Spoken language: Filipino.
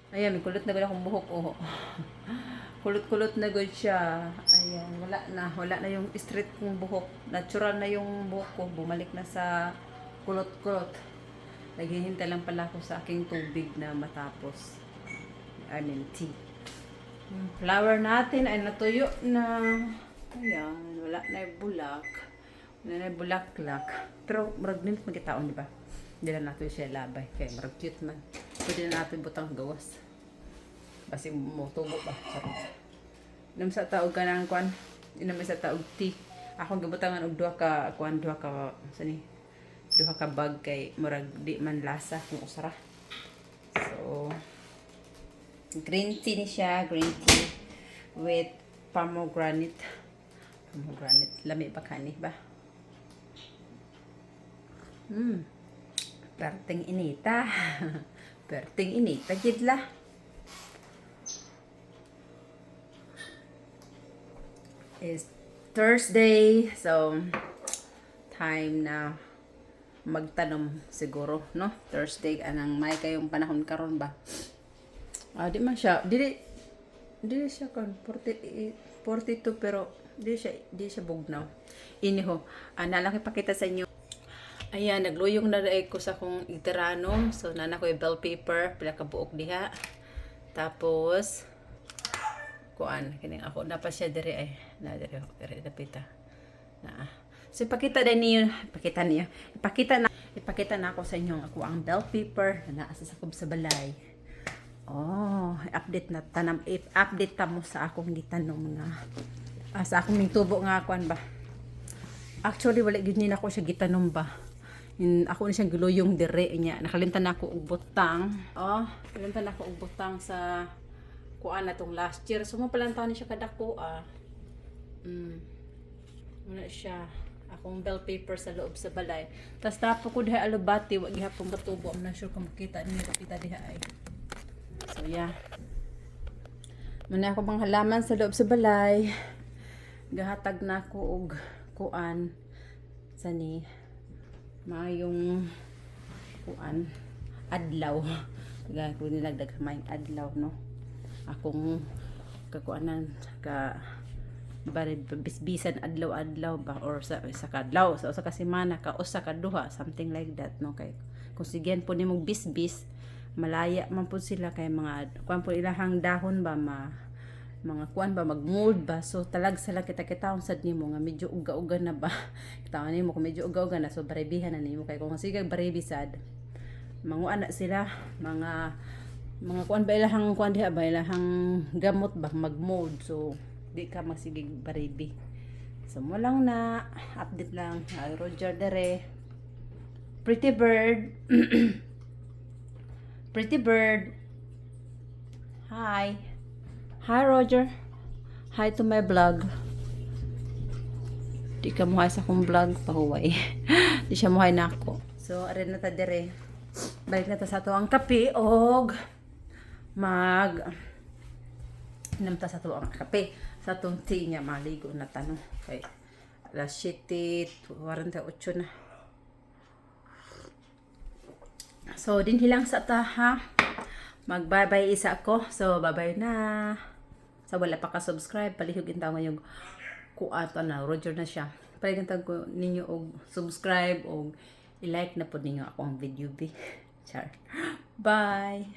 Ayan, may kulot na gud akong buhok, oh. Kulot-kulot na gud siya. Ayan, wala na yung straight kong buhok. Natural na yung buhok ko, bumalik na sa kulot-kulot. Naghihintay lang pala ako sa aking tubig na matapos. I mean, tea. Yung flower natin ay natuyo na. Ayan, wala na yung bulak. Wala na yung bulaklak. Pero marag din magkitaon, di ba? Hindi lang natin siya labay. Kaya marag cute man. Pwede na natin butang gawas. Basi mo tubo ba? Sarap. Inam sa taog ka ng kwan. Inam sa taog tea. Ako gabutangan og duha ka kwan, duha ka sani. Duha ka bag kay murag di man lasa kung usara. So green tea ni siya, green tea with pomegranate. Pomegranate, lami pa kani ba? Perting inita. Perting inita gid la. Is Thursday, so time na magtanom siguro, no? Thursday anang may kayong panahon karon ba? Di man siya, dili siya kon 42 pero di siya bugnaw. Iniho, nalaki pakita sa inyo. Ayan, nagluyong na rin ko sa kong iterano. So, nana ko yung bell paper, pila ka buok diha. Tapos, kuan, kining ako, napa siya dire ay. Dire napita. So, ipakita na ako sa inyo ako ang bell paper na naasa sa kub sa balay. Oh, update ta mo sa akong gitanom nga. Sa akong tubo nga kuan ba. Actually, wala gid ni nako siya gitanom ba. Ako na siyang giluyong dire niya. Nakalimtan na ako og butang. Oh, nakalimtan na ako og butang sa kuan na tong last year. So mo palantaw ni siya kadako Muna siya akong bell paper sa loob sa balay. Tas tapo ko diha alubati, wa gihapon gatubo. I'm not sure kung makita niyo kapita diha ay. So yeah. Muna ako mga halaman sa loob sa balay. Gahatag na ako og kuan sani mayong kuan adlaw. Gaya ko nilagdag mayong adlaw, no? Akong kakuanan ka bisbisan adlaw-adlaw ba or sa kadlaw sa usa ka semana ka usa ka duha something like that, no? Kay kung sigyan po nimo bisbis malaya man po sila kay mga kuan po ilahang dahon ba mga kuan ba mag-mold ba, so talag sila kita-kitaon sad nimo nga medyo uga-uga na ba. Kitawan nimo kung medyo uga-uga na, so barebihan na nimo kay kung sige barebi sad manguan na sila mga kuan ba ilahang kuan diha ba ilahang gamot ba mag-mold, so di ka magsigig barebi. So mo lang na update lang. Roger dere pretty bird. Pretty bird, hi Roger, hi to my vlog. Di ka muhay sa akong vlog, pahuway. Di siya muhay na ako. So arin na ta dire, balik na ta sa to ang kape og namta sa to ang kape sa tong tea niya, maligo na ta, no? Okay, alas 7:48 na. So din hilang sa ta ha, mag-bye-bye isa ako. So bye-bye na. Sa wala pa ka subscribe, palihog intaw ngayong kuato na Roger na siya. Palihog ko ninyo og subscribe og i-like na po ninyo akong video bi. Char. Bye.